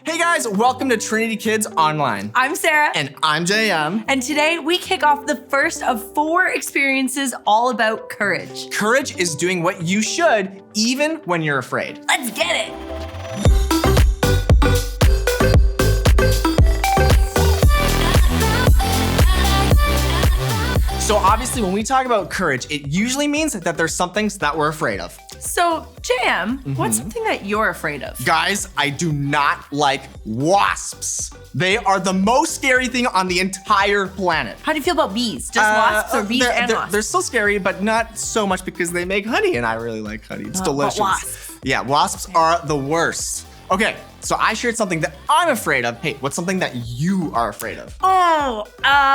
Hey guys, welcome to Trinity Kids Online. I'm Sarah. And I'm JM. And today we kick off the first of 4 experiences all about courage. Courage is doing what you should, even when you're afraid. Let's get it. So obviously when we talk about courage, it usually means that there's some things that we're afraid of. So, JM, what's something that you're afraid of? Guys, I do not like wasps. They are the most scary thing on the entire planet. How do you feel about bees? Just wasps or bees and wasps? They're still scary, but not so much because they make honey, and I really like honey. It's delicious. But wasps. Yeah, wasps are the worst. Okay, so I shared something that I'm afraid of. Hey, what's something that you are afraid of?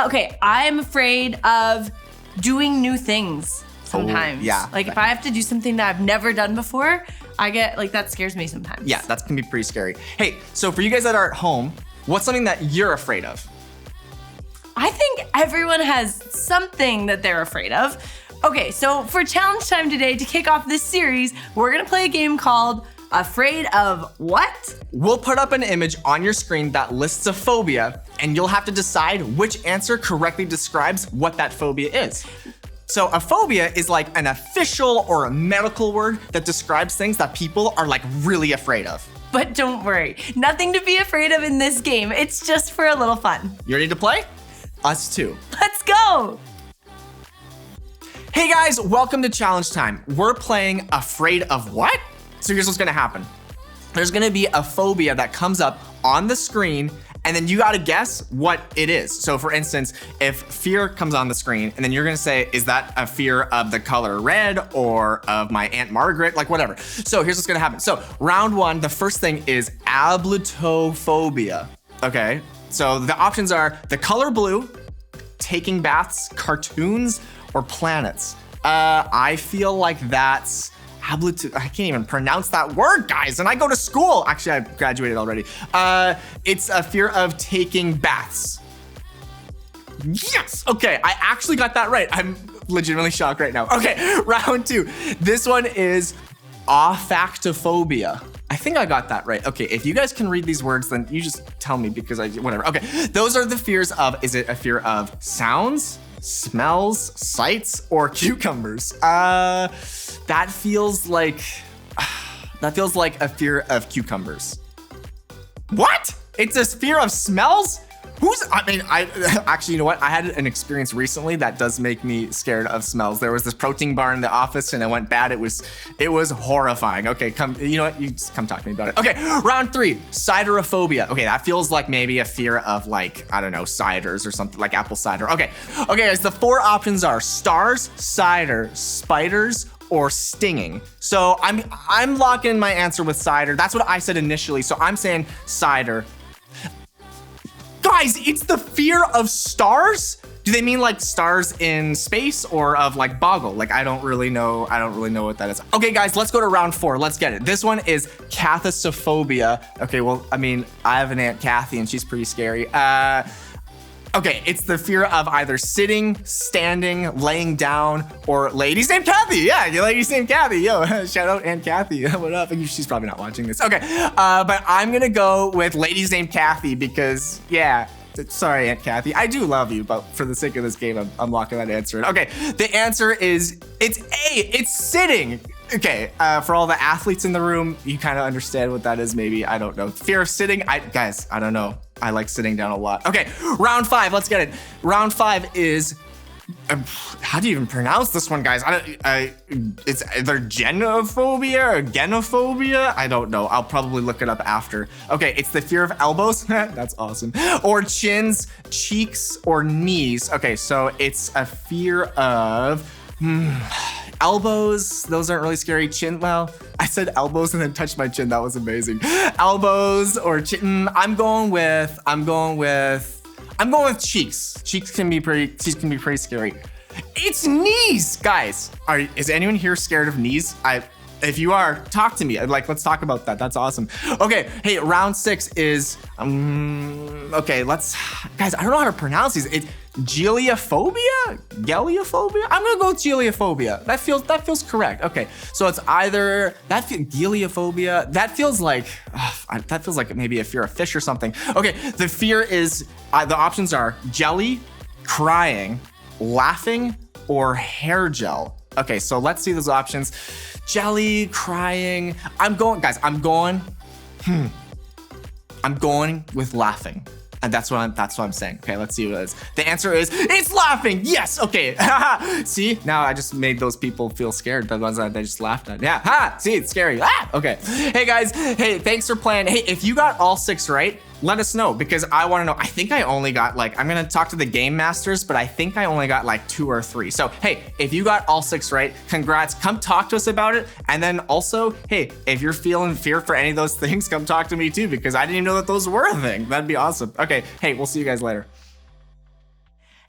Okay. I'm afraid of doing new things sometimes. Yeah. Like if I have to do something that I've never done before, I get like that scares me sometimes. Yeah, that can be pretty scary. Hey, so for you guys that are at home, what's something that you're afraid of? I think everyone has something that they're afraid of. Okay, so for challenge time today, to kick off this series, we're gonna play a game called Afraid of What? We'll put up an image on your screen that lists a phobia, and you'll have to decide which answer correctly describes what that phobia is. So a phobia is like an official or a medical word that describes things that people are like really afraid of. But don't worry, nothing to be afraid of in this game. It's just for a little fun. You ready to play? Us too. Let's go! Hey guys, welcome to challenge time. We're playing Afraid of What? So here's what's gonna happen. There's gonna be a phobia that comes up on the screen, and then you gotta guess what it is. So for instance, if fear comes on the screen, and then you're gonna say, is that a fear of the color red or of my Aunt Margaret, like whatever. So here's what's gonna happen. So round 1, the first thing is ablutophobia, okay? So the options are the color blue, taking baths, cartoons, or planets. I feel like that's I can't even pronounce that word, guys, and I go to school. Actually, I graduated already. It's a fear of taking baths. Yes! Okay, I actually got that right. I'm legitimately shocked right now. Okay, round 2. This one is olfactophobia. I think I got that right. Okay, if you guys can read these words, then you just tell me because whatever. Okay, those are the fears of, is it a fear of sounds, smells, sights, or cucumbers? That feels like a fear of cucumbers. What? It's a fear of smells? Actually, you know what? I had an experience recently that does make me scared of smells. There was this protein bar in the office and it went bad. It was horrifying. Okay, you know what? You just come talk to me about it. Okay, round 3, ciderophobia. Okay, that feels like maybe a fear of like, I don't know, ciders or something, like apple cider. Okay, guys, the 4 options are stars, cider, spiders, or stinging. So I'm locking my answer with cider. That's what I said initially, so I'm saying cider. Guys, it's the fear of stars? Do they mean like stars in space or of like boggle? Like I don't really know what that is. Okay guys, let's go to round 4. Let's get it. This one is cathosophobia. Okay, well, I mean, I have an Aunt Kathy and she's pretty scary. Okay, it's the fear of either sitting, standing, laying down, or ladies named Kathy. Yeah, your ladies named Kathy. Yo, shout out Aunt Kathy. What up? She's probably not watching this. Okay, but I'm gonna go with ladies named Kathy because, yeah, sorry, Aunt Kathy. I do love you, but for the sake of this game, I'm locking that answer in. Okay, the answer is, it's A, it's sitting. Okay, for all the athletes in the room, you kind of understand what that is maybe. I don't know. Fear of sitting, guys, I don't know. I like sitting down a lot. Okay, round 5, let's get it. Round 5 is, how do you even pronounce this one, guys? It's either genophobia or genophobia. I don't know. I'll probably look it up after. Okay, it's the fear of elbows. That's awesome. Or chins, cheeks, or knees. Okay, so it's a fear of elbows. Those aren't really scary. Chin, well, I said elbows and then touched my chin. That was amazing. Elbows or chin. I'm going with cheeks. Cheeks can be pretty scary. It's knees, guys. Is anyone here scared of knees? If you are, talk to me. Let's talk about that. That's awesome. Okay, hey, round 6 is, okay, guys, I don't know how to pronounce these. Geliophobia? Geliophobia? I'm gonna go with geliophobia. That feels correct. Okay, so it's either geliophobia. That feels like maybe if you're a fish or something. Okay, the fear is the options are jelly, crying, laughing, or hair gel. Okay, so let's see those options. Jelly, crying. I'm going with laughing. And that's what I'm saying. Okay, let's see what it is. The answer is, it's laughing. Yes, okay. See, now I just made those people feel scared. The ones that they just laughed at. Yeah, ha, see, it's scary. Ah, okay. Hey guys, hey, thanks for playing. Hey, if you got all 6 right, let us know because I wanna know. I think I only got I'm gonna talk to the game masters, but I think I only got 2 or 3. So hey, if you got all 6 right, congrats, come talk to us about it. And then also, hey, if you're feeling fear for any of those things, come talk to me too because I didn't even know that those were a thing. That'd be awesome. Okay, hey, we'll see you guys later.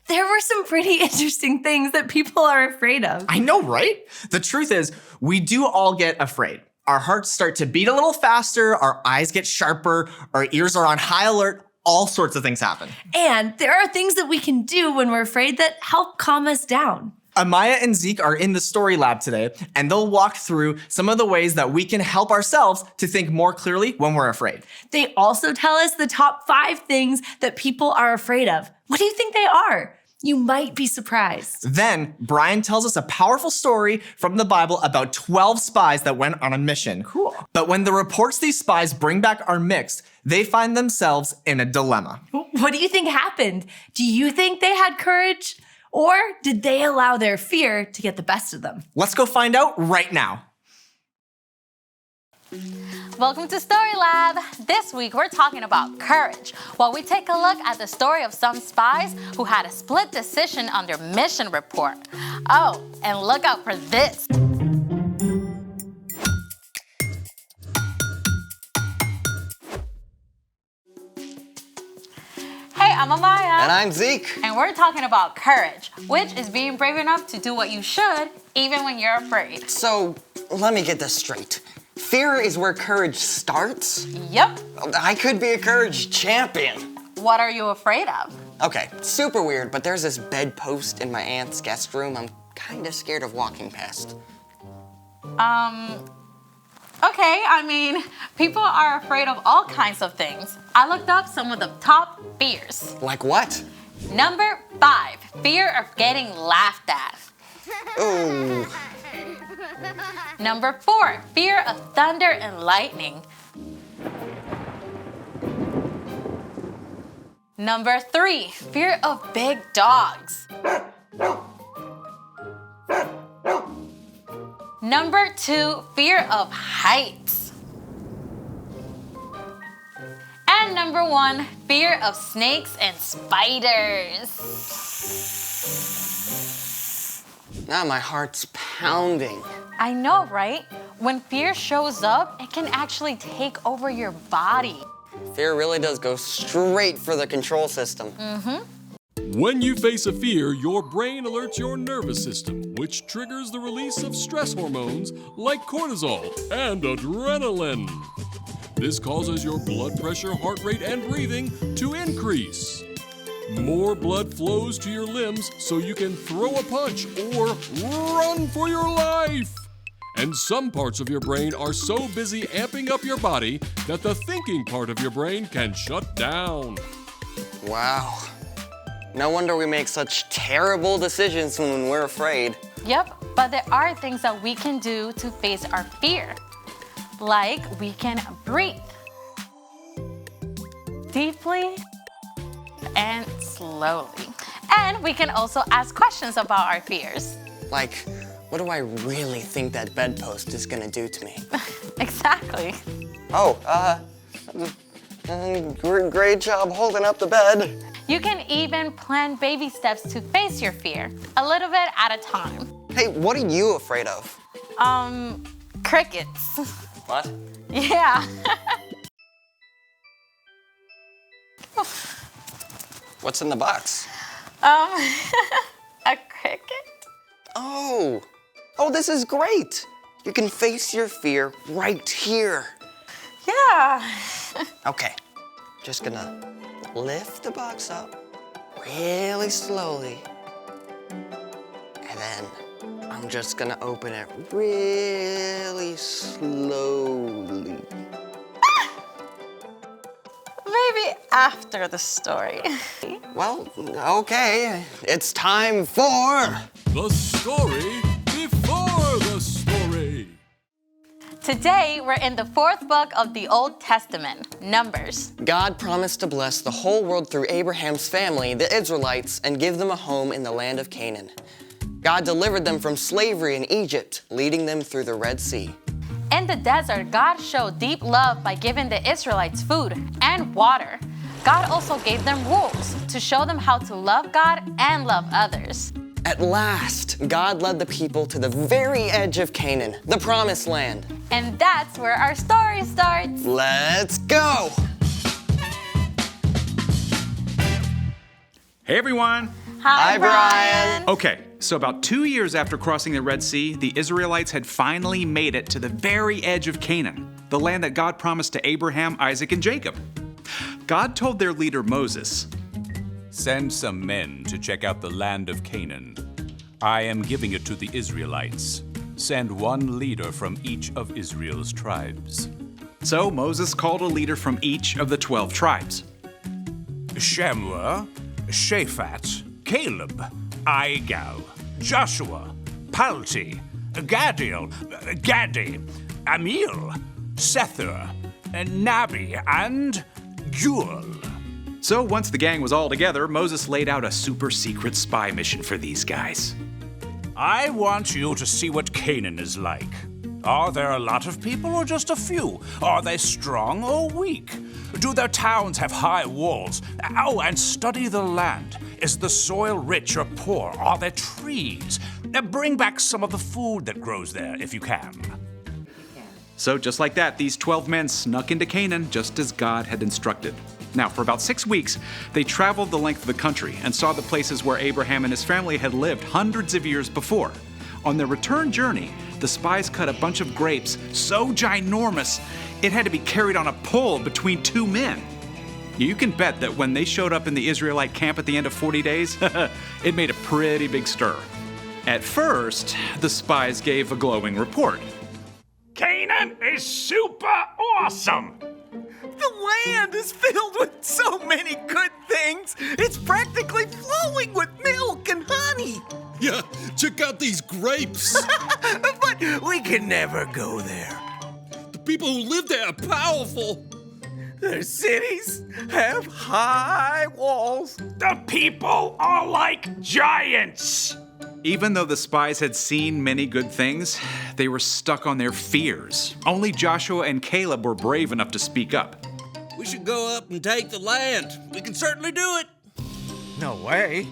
There were some pretty interesting things that people are afraid of. I know, right? The truth is, we do all get afraid. Our hearts start to beat a little faster, our eyes get sharper, our ears are on high alert, all sorts of things happen. And there are things that we can do when we're afraid that help calm us down. Amaya and Zeke are in the story lab today, and they'll walk through some of the ways that we can help ourselves to think more clearly when we're afraid. They also tell us the top 5 things that people are afraid of. What do you think they are? You might be surprised. Then Brian tells us a powerful story from the Bible about 12 spies that went on a mission. Cool. But when the reports these spies bring back are mixed, they find themselves in a dilemma. What do you think happened? Do you think they had courage? Or did they allow their fear to get the best of them? Let's go find out right now. Welcome to Story Lab. This week we're talking about courage, while we take a look at the story of some spies who had a split decision on their mission report. Oh, and look out for this. Hey, I'm Amaya. And I'm Zeke. And we're talking about courage, which is being brave enough to do what you should, even when you're afraid. So, let me get this straight. Fear is where courage starts? Yep. I could be a courage champion. What are you afraid of? Okay, super weird, but there's this bedpost in my aunt's guest room I'm kind of scared of walking past. Okay, I mean, people are afraid of all kinds of things. I looked up some of the top fears. Like what? Number 5, fear of getting laughed at. Ooh. Number 4, fear of thunder and lightning. Number 3, fear of big dogs. Number 2, fear of heights. And number 1, fear of snakes and spiders. Now my heart's pounding. I know, right? When fear shows up, it can actually take over your body. Fear really does go straight for the control system. When you face a fear, your brain alerts your nervous system, which triggers the release of stress hormones like cortisol and adrenaline. This causes your blood pressure, heart rate, and breathing to increase. More blood flows to your limbs so you can throw a punch or run for your life. And some parts of your brain are so busy amping up your body that the thinking part of your brain can shut down. Wow. No wonder we make such terrible decisions when we're afraid. Yep, but there are things that we can do to face our fear. Like we can breathe deeply and slowly. And we can also ask questions about our fears. Like, what do I really think that bedpost is gonna do to me? Exactly. Oh, great job holding up the bed. You can even plan baby steps to face your fear, a little bit at a time. Hey, what are you afraid of? Crickets. What? Yeah. What's in the box? A cricket? Oh, this is great. You can face your fear right here. Yeah. Okay, just gonna lift the box up, really slowly. And then I'm just gonna open it really slowly. Maybe after the story. Well, okay. It's time for... The story before the story. Today, we're in the 4th book of the Old Testament, Numbers. God promised to bless the whole world through Abraham's family, the Israelites, and give them a home in the land of Canaan. God delivered them from slavery in Egypt, leading them through the Red Sea. In the desert, God showed deep love by giving the Israelites food and water. God also gave them rules to show them how to love God and love others. At last, God led the people to the very edge of Canaan, the Promised Land. And that's where our story starts. Let's go! Hey everyone! Hi, Brian. Okay, so about 2 years after crossing the Red Sea, the Israelites had finally made it to the very edge of Canaan, the land that God promised to Abraham, Isaac, and Jacob. God told their leader Moses, "Send some men to check out the land of Canaan. I am giving it to the Israelites. Send one leader from each of Israel's tribes." So Moses called a leader from each of the 12 tribes. Shammua, Shaphat, Caleb, Igal, Joshua, Palti, Gadiel, Gadi, Amiel, Sethur, Nabi, and Juel. So once the gang was all together, Moses laid out a super secret spy mission for these guys. I want you to see what Canaan is like. Are there a lot of people or just a few? Are they strong or weak? Do their towns have high walls? Oh, and study the land. Is the soil rich or poor? Are there trees? Bring back some of the food that grows there if you can. So just like that, these 12 men snuck into Canaan just as God had instructed. Now, for about 6 weeks, they traveled the length of the country and saw the places where Abraham and his family had lived hundreds of years before. On their return journey, the spies cut a bunch of grapes so ginormous, it had to be carried on a pole between 2 men. You can bet that when they showed up in the Israelite camp at the end of 40 days, it made a pretty big stir. At first, the spies gave a glowing report. Canaan is super awesome! The land is filled with so many good things. It's practically flowing with milk and honey. Yeah, check out these grapes. But we can never go there. The people who live there are powerful. Their cities have high walls. The people are like giants! Even though the spies had seen many good things, they were stuck on their fears. Only Joshua and Caleb were brave enough to speak up. We should go up and take the land. We can certainly do it. No way.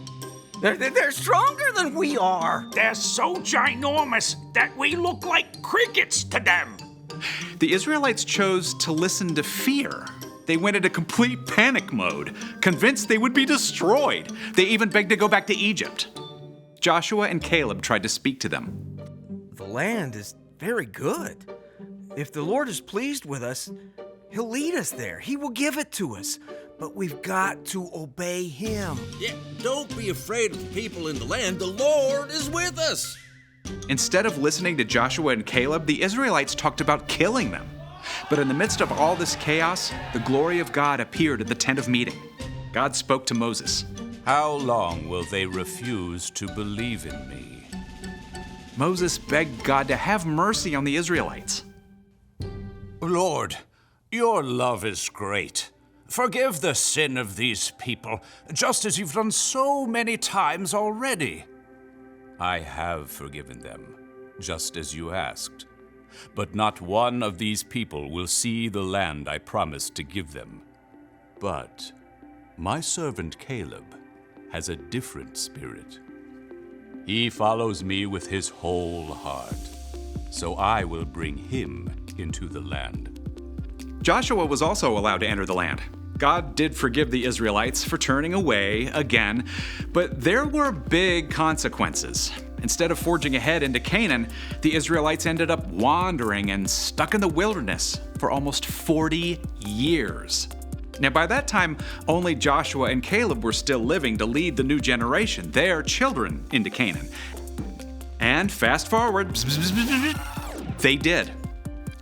They're stronger than we are. They're so ginormous that we look like crickets to them. The Israelites chose to listen to fear. They went into complete panic mode, convinced they would be destroyed. They even begged to go back to Egypt. Joshua and Caleb tried to speak to them. The land is very good. If the Lord is pleased with us, He'll lead us there. He will give it to us. But we've got to obey Him. Yeah, don't be afraid of the people in the land. The Lord is with us. Instead of listening to Joshua and Caleb, the Israelites talked about killing them. But in the midst of all this chaos, the glory of God appeared at the tent of meeting. God spoke to Moses. How long will they refuse to believe in me? Moses begged God to have mercy on the Israelites. Lord, your love is great. Forgive the sin of these people, just as you've done so many times already. I have forgiven them, just as you asked. But not one of these people will see the land I promised to give them. But my servant Caleb has a different spirit. He follows me with his whole heart, so I will bring him into the land. Joshua was also allowed to enter the land. God did forgive the Israelites for turning away again, but there were big consequences. Instead of forging ahead into Canaan, the Israelites ended up wandering and stuck in the wilderness for almost 40 years. Now, by that time, only Joshua and Caleb were still living to lead the new generation, their children, into Canaan. And fast forward, they did.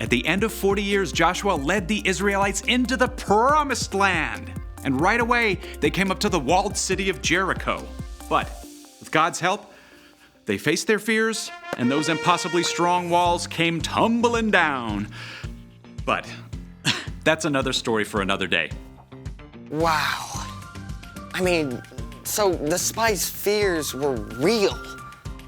At the end of 40 years, Joshua led the Israelites into the promised land. And right away, they came up to the walled city of Jericho. But with God's help, they faced their fears, and those impossibly strong walls came tumbling down. But that's another story for another day. Wow. I mean, so the spies' fears were real.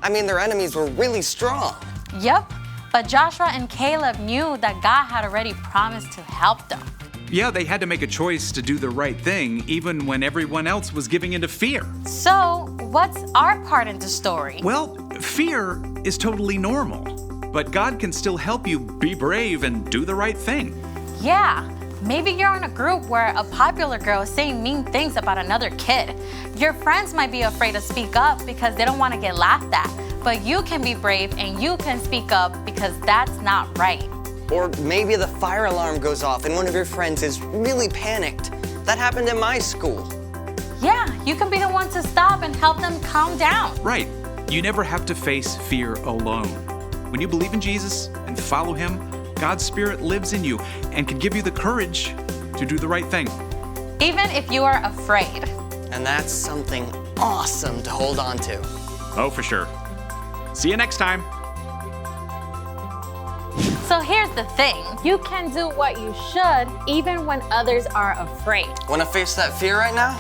I mean, their enemies were really strong. Yep, but Joshua and Caleb knew that God had already promised to help them. Yeah, they had to make a choice to do the right thing, even when everyone else was giving into fear. So, what's our part in the story? Well, fear is totally normal, but God can still help you be brave and do the right thing. Yeah, maybe you're in a group where a popular girl is saying mean things about another kid. Your friends might be afraid to speak up because they don't want to get laughed at, but you can be brave and you can speak up because that's not right. Or maybe the fire alarm goes off and one of your friends is really panicked. That happened in my school. Yeah, you can be the one to stop and help them calm down. Right. You never have to face fear alone. When you believe in Jesus and follow him, God's Spirit lives in you and can give you the courage to do the right thing. Even if you are afraid. And that's something awesome to hold on to. Oh, for sure. See you next time. So here's the thing. You can do what you should even when others are afraid. Want to face that fear right now?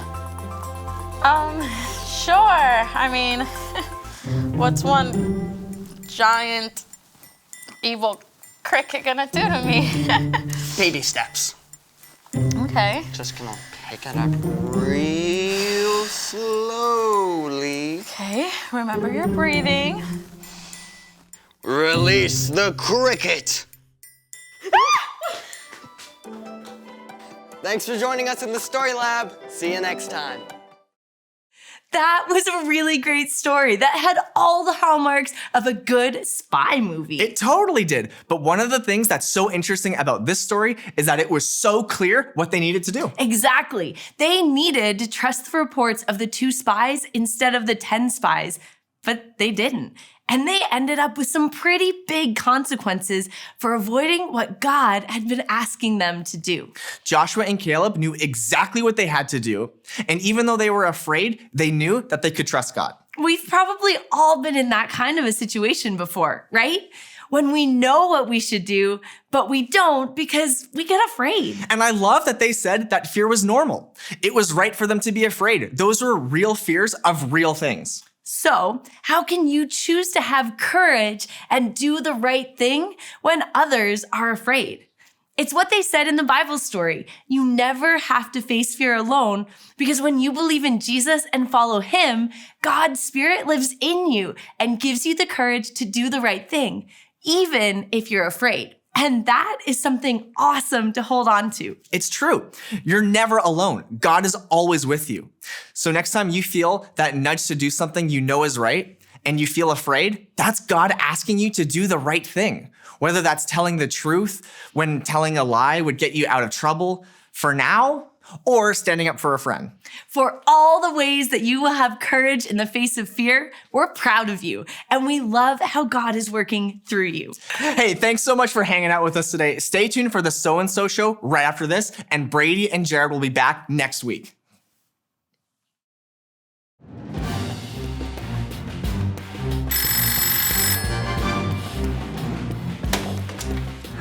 Sure. I mean, what's one giant evil cricket gonna do to me? Baby steps. Okay. Just gonna pick it up real slowly. Okay, remember your breathing. Release the cricket. Thanks for joining us in the Story Lab. See you next time. That was a really great story that had all the hallmarks of a good spy movie. It totally did. But one of the things that's so interesting about this story is that it was so clear what they needed to do. Exactly. They needed to trust the reports of the 2 spies instead of the 10 spies, but they didn't. And they ended up with some pretty big consequences for avoiding what God had been asking them to do. Joshua and Caleb knew exactly what they had to do. And even though they were afraid, they knew that they could trust God. We've probably all been in that kind of a situation before, right? When we know what we should do, but we don't because we get afraid. And I love that they said that fear was normal. It was right for them to be afraid. Those were real fears of real things. So, how can you choose to have courage and do the right thing when others are afraid? It's what they said in the Bible story. You never have to face fear alone because when you believe in Jesus and follow him, God's Spirit lives in you and gives you the courage to do the right thing, even if you're afraid. And that is something awesome to hold on to. It's true. You're never alone. God is always with you. So next time you feel that nudge to do something you know is right and you feel afraid, that's God asking you to do the right thing. Whether that's telling the truth when telling a lie would get you out of trouble for now, or standing up for a friend. For all the ways that you will have courage in the face of fear, we're proud of you, and we love how God is working through you. Hey, thanks so much for hanging out with us today. Stay tuned for the So and So Show right after this, and Brady and Jared will be back next week.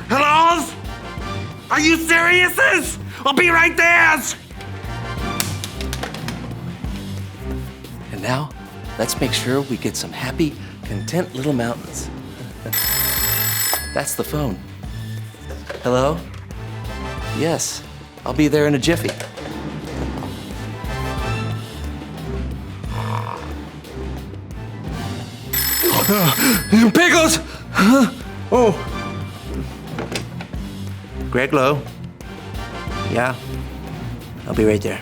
Hello? Are you serious? I'll be right there! And now, let's make sure we get some happy, content little mountains. That's the phone. Hello? Yes, I'll be there in a jiffy. Pickles! Oh. Greg Lowe. Yeah, I'll be right there.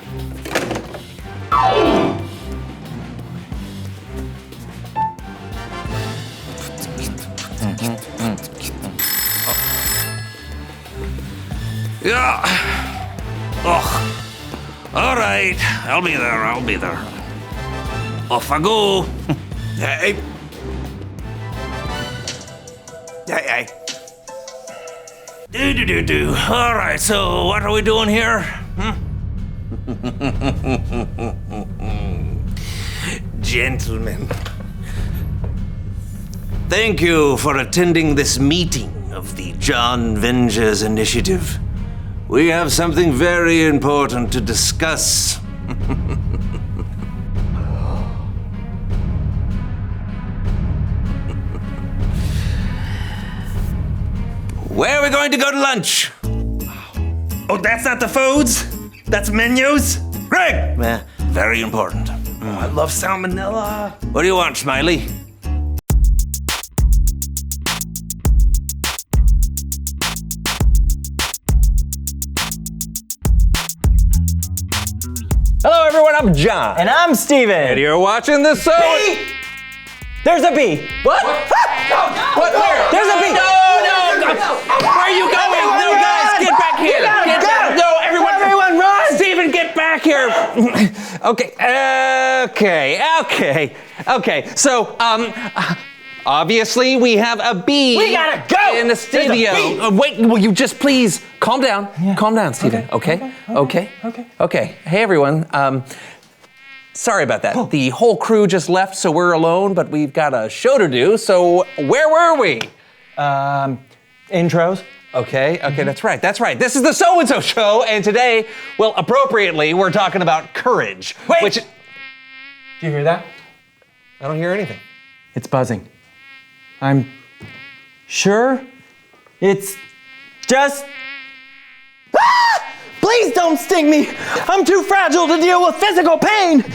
Yeah. Oh, all right. I'll be there. Off I go. Hey. Hey. Do. All right, so what are we doing here? Gentlemen, thank you for attending this meeting of the John Vengers Initiative. We have something very important to discuss. Where are we going to go to lunch? Oh, that's not the foods? That's menus? Greg! Very important. I love salmonella. What do you want, Smiley? Hello everyone, I'm John. And I'm Steven. And you're watching the show. Bee! There's a bee. What? What? Where? There's a bee. No! Where are you going? No, guys, get back here. Get back. No, everyone run. Steven, get back here. Okay. So, obviously we have a bee. We gotta go in the studio. Wait, will you just please calm down? Yeah. Calm down, Steven. Okay. Hey, everyone. Sorry about that. Oh. The whole crew just left, so we're alone, but we've got a show to do. So where were we? Intros. Okay, that's right. This is the So-and-So Show, and today, well, appropriately, we're talking about courage. Wait! Do you hear that? I don't hear anything. It's buzzing. I'm sure it's just... Ah! Please don't sting me! I'm too fragile to deal with physical pain!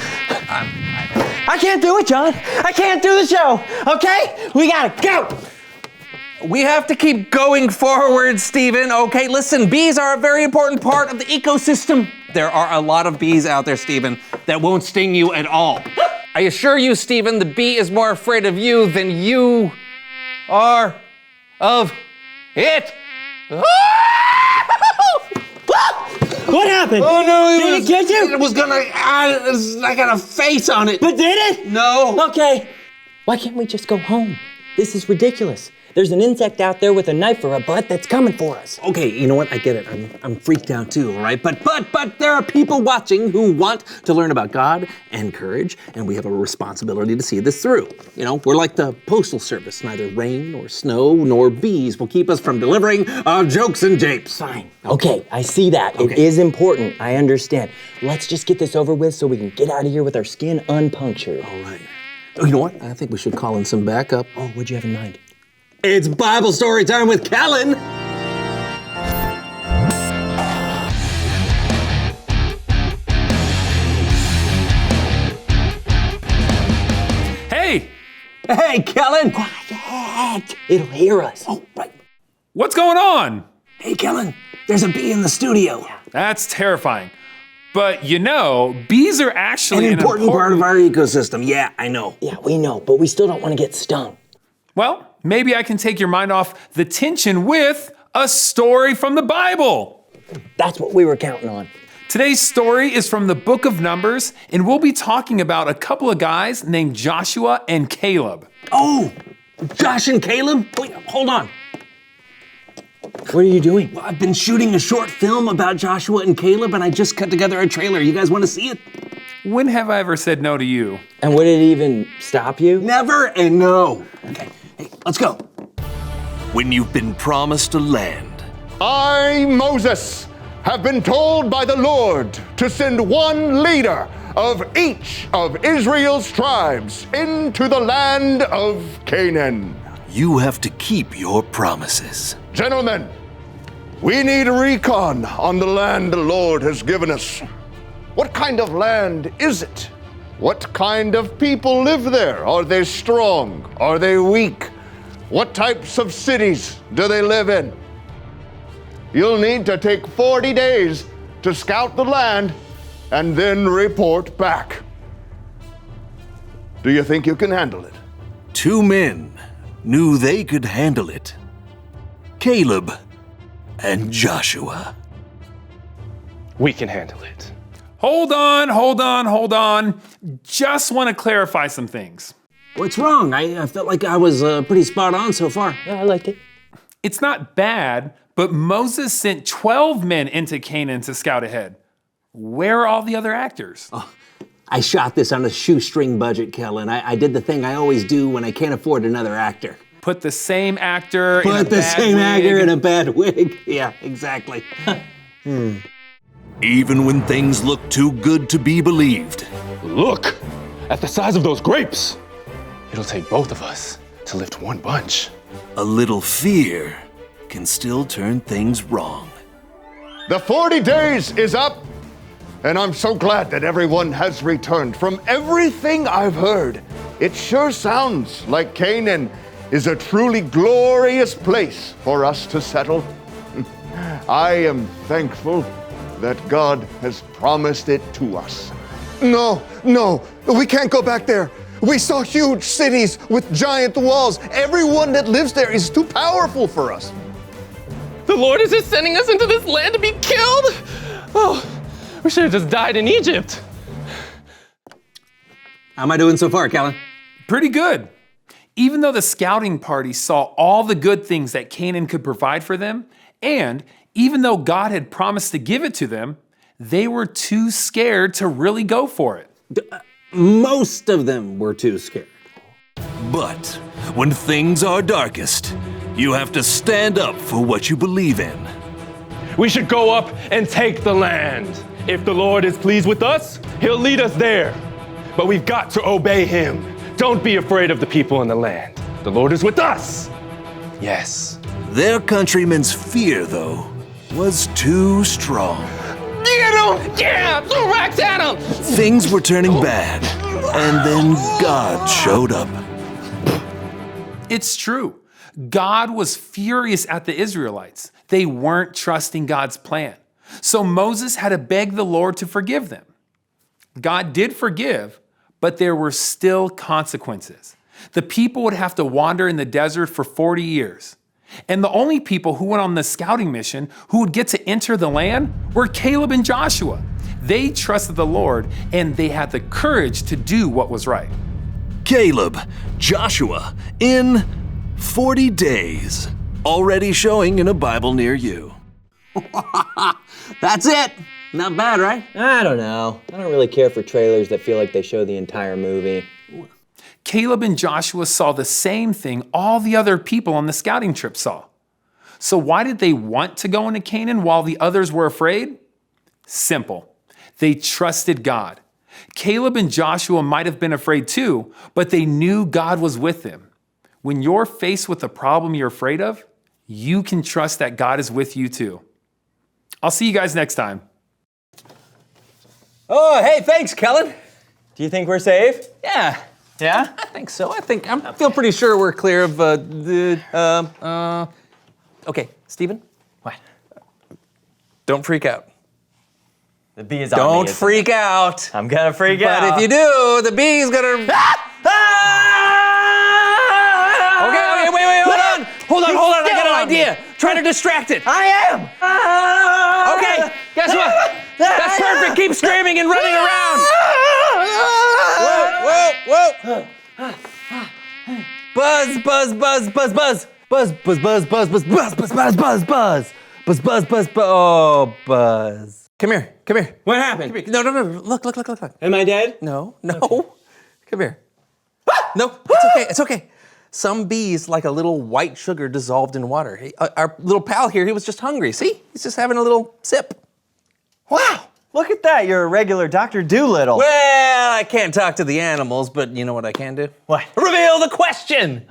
I can't do it, John. I can't do the show, okay? We gotta go! We have to keep going forward, Steven. Okay, listen, bees are a very important part of the ecosystem. There are a lot of bees out there, Steven, that won't sting you at all. I assure you, Steven, the bee is more afraid of you than you are of it. What happened? Oh no, did it get you? It was gonna, I got a face on it. But did it? No. Okay. Why can't we just go home? This is ridiculous. There's an insect out there with a knife or a butt that's coming for us. Okay, you know what? I get it. I'm freaked out too, all right? But there are people watching who want to learn about God and courage, and we have a responsibility to see this through. You know, we're like the postal service. Neither rain nor snow nor bees will keep us from delivering our jokes and japes. Fine. Okay, I see that. Okay. It is important. I understand. Let's just get this over with so we can get out of here with our skin unpunctured. All right. Oh, you know what? I think we should call in some backup. Oh, what'd you have in mind? It's Bible story time with Kellen. Hey! Hey, Kellen! Quiet! It'll hear us. Oh, right. What's going on? Hey, Kellen, there's a bee in the studio. That's terrifying. But you know, bees are actually an important part of our ecosystem. Yeah, I know. Yeah, we know, but we still don't want to get stung. Well, maybe I can take your mind off the tension with a story from the Bible. That's what we were counting on. Today's story is from the book of Numbers, and we'll be talking about a couple of guys named Joshua and Caleb. Oh, Josh and Caleb? Wait, hold on. What are you doing? Well, I've been shooting a short film about Joshua and Caleb, and I just cut together a trailer. You guys want to see it? When have I ever said no to you? And would it even stop you? Never and no. Okay, hey, let's go. When you've been promised a land. I, Moses, have been told by the Lord to send one leader of each of Israel's tribes into the land of Canaan. You have to keep your promises. Gentlemen, we need a recon on the land the Lord has given us. What kind of land is it? What kind of people live there? Are they strong? Are they weak? What types of cities do they live in? You'll need to take 40 days to scout the land and then report back. Do you think you can handle it? 2 men knew they could handle it. Caleb and Joshua. We can handle it. Hold on. Just want to clarify some things. What's wrong? I felt like I was pretty spot on so far. Yeah, I liked it. It's not bad, but Moses sent 12 men into Canaan to scout ahead. Where are all the other actors? Oh, I shot this on a shoestring budget, Kellen. I did the thing I always do when I can't afford another actor. Put the same actor in a Put the bad same wig. actor in a bad wig. Yeah, exactly. Even when things look too good to be believed. Look at the size of those grapes. It'll take both of us to lift one bunch. A little fear can still turn things wrong. The 40 days is up, and I'm so glad that everyone has returned. From everything I've heard, it sure sounds like Canaan is a truly glorious place for us to settle. I am thankful that God has promised it to us. No, we can't go back there. We saw huge cities with giant walls. Everyone that lives there is too powerful for us. The Lord is just sending us into this land to be killed? Oh, we should have just died in Egypt. How am I doing so far, Kellen? Pretty good. Even though the scouting party saw all the good things that Canaan could provide for them, and even though God had promised to give it to them, they were too scared to really go for it. Most of them were too scared. But when things are darkest, you have to stand up for what you believe in. We should go up and take the land. If the Lord is pleased with us, he'll lead us there. But we've got to obey him. Don't be afraid of the people in the land. The Lord is with us. Yes. Their countrymen's fear, though, was too strong. Get him! Yeah! Throw rocks at him! Things were turning bad, and then God showed up. It's true. God was furious at the Israelites. They weren't trusting God's plan. So Moses had to beg the Lord to forgive them. God did forgive, but there were still consequences. The people would have to wander in the desert for 40 years. And the only people who went on the scouting mission who would get to enter the land were Caleb and Joshua. They trusted the Lord and they had the courage to do what was right. Caleb, Joshua, in 40 days. Already showing in a Bible near you. That's it. Not bad, right? I don't know. I don't really care for trailers that feel like they show the entire movie. Caleb and Joshua saw the same thing all the other people on the scouting trip saw. So why did they want to go into Canaan while the others were afraid? Simple. They trusted God. Caleb and Joshua might have been afraid too, but they knew God was with them. When you're faced with a problem you're afraid of, you can trust that God is with you too. I'll see you guys next time. Oh, hey, thanks, Kellen. Do you think we're safe? Yeah. Yeah? I think so. I feel pretty sure we're clear of Okay, Stephen? What? Don't freak out. The bee is on me. Don't freak out. I'm gonna freak out. But if you do, the bee's gonna... Okay, wait, hold on. I got an idea. Try to distract it. I am. Okay, guess what? That's perfect. Keep screaming and running around. Whoa. Buzz. Oh, Buzz. Come here. What happened? No. Look. Am I dead? No. Okay. Come here. No, it's okay. Some bees like a little white sugar dissolved in water. Our little pal here, he was just hungry. See? He's just having a little sip. Wow. Look at that. You're a regular Dr. Doolittle. Well, I can't talk to the animals, but you know what I can do? What? Reveal the question!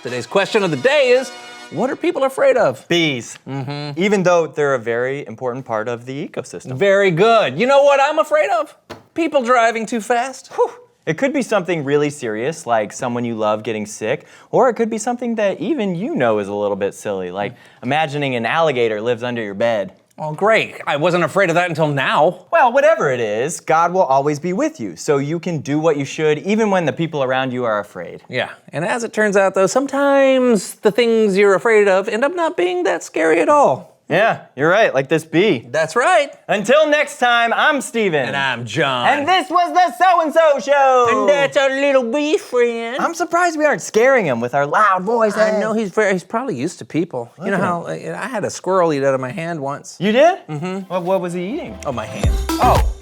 Today's question of the day is, what are people afraid of? Bees. Mm-hmm. Even though they're a very important part of the ecosystem. Very good. You know what I'm afraid of? People driving too fast. Whew. It could be something really serious, like someone you love getting sick, or it could be something that even you know is a little bit silly, like imagining an alligator lives under your bed. Oh, great. I wasn't afraid of that until now. Well, whatever it is, God will always be with you, so you can do what you should even when the people around you are afraid. Yeah, and as it turns out though, sometimes the things you're afraid of end up not being that scary at all. Yeah, you're right, like this bee. That's right. Until next time, I'm Steven. And I'm John. And this was the So-and-so Show. And that's our little bee friend. I'm surprised we aren't scaring him with our loud voices. I know he's probably used to people. You know how I had a squirrel eat out of my hand once. You did? Mm-hmm. What was he eating? Oh, my hand. Oh.